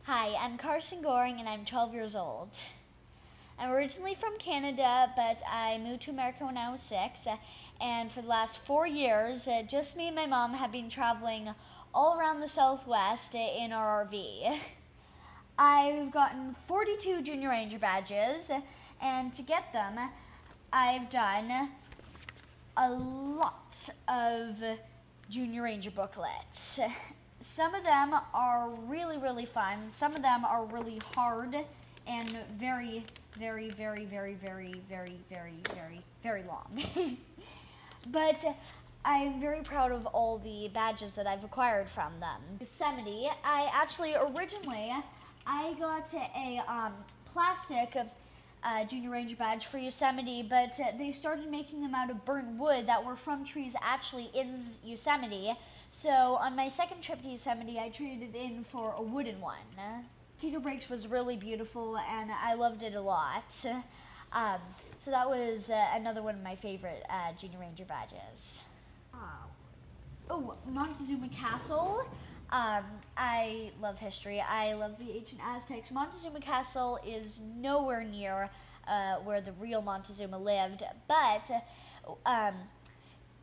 Hi, I'm Carson Goring and I'm 12 years old. I'm originally from Canada, but I moved to America when I was 6. And for the last 4 years, just me and my mom have been traveling all around the Southwest in our RV. I've gotten 42 Junior Ranger badges, and to get them, I've done a lot of Junior Ranger booklets. Some of them are really fun. Some of them are really hard and very long. But I'm very proud of all the badges that I've acquired from them. Yosemite, originally I got a plastic Junior Ranger badge for Yosemite, but they started making them out of burnt wood that were from trees actually in Yosemite. So on my second trip to Yosemite, I traded in for a wooden one. Cedar Breaks was really beautiful and I loved it a lot. So that was another one of my favorite Junior Ranger badges. Montezuma Castle. I love history. I love the ancient Aztecs. Montezuma Castle is nowhere near where the real Montezuma lived, but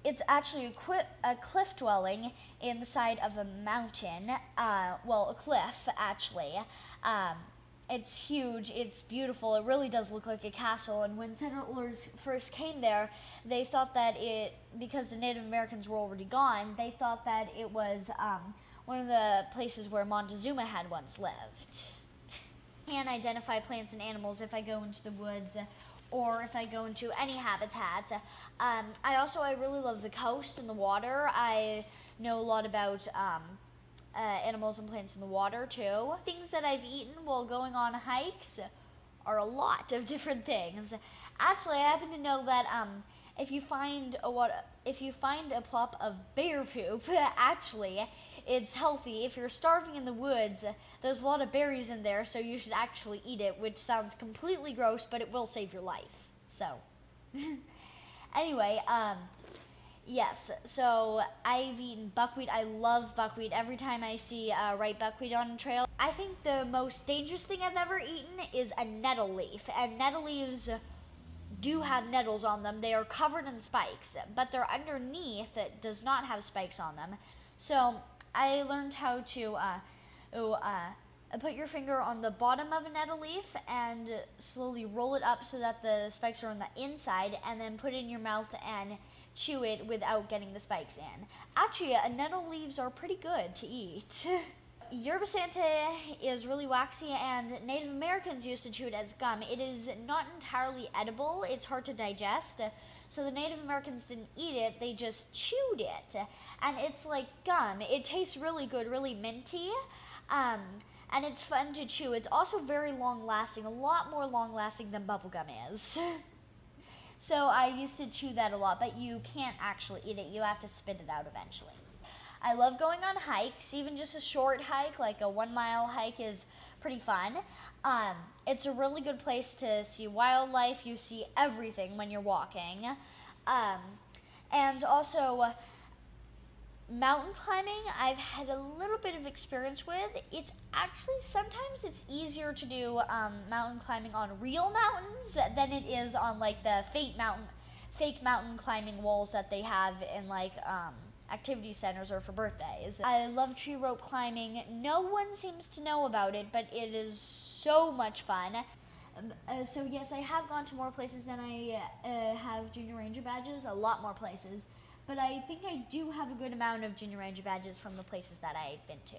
it's actually a cliff dwelling in the side of a mountain. A cliff, actually. It's huge, it's beautiful, it really does look like a castle, and when settlers first came there, they thought that because the Native Americans were already gone, they thought that it was one of the places where Montezuma had once lived. I can identify plants and animals if I go into the woods or if I go into any habitat. I really love the coast and the water. I know a lot about animals and plants in the water too. Things that I've eaten while going on hikes are a lot of different things. Actually, I happen to know that if you find a plop of bear poop, actually, it's healthy. If you're starving in the woods, there's a lot of berries in there, so you should actually eat it, which sounds completely gross, but it will save your life. So, anyway, yes, so I've eaten buckwheat. I love buckwheat. Every time I see ripe buckwheat on a trail. I think the most dangerous thing I've ever eaten is a nettle leaf, and nettle leaves do have nettles on them. They are covered in spikes, but they're underneath it does not have spikes on them. So I learned how to put your finger on the bottom of a nettle leaf and slowly roll it up so that the spikes are on the inside, and then put it in your mouth and chew it without getting the spikes in. Actually, nettle leaves are pretty good to eat. Yerba Santa is really waxy, and Native Americans used to chew it as gum. It is not entirely edible. It's hard to digest. So the Native Americans didn't eat it, they just chewed it. And it's like gum. It tastes really good, really minty. And it's fun to chew. It's also very long-lasting, a lot more long-lasting than bubblegum is. So I used to chew that a lot, but you can't actually eat it. You have to spit it out eventually. I love going on hikes. Even just a short hike, like a 1-mile hike, is pretty fun. It's a really good place to see wildlife. You see everything when you're walking. And also, mountain climbing, I've had a little bit of experience with. It's actually, sometimes it's easier to do mountain climbing on real mountains than it is on like the fake mountain climbing walls that they have in like activity centers or for birthdays. I love tree rope climbing. No one seems to know about it, but it is so much fun. So yes, I have gone to more places than I have Junior Ranger badges, a lot more places. But I think I do have a good amount of Junior Ranger badges from the places that I've been to.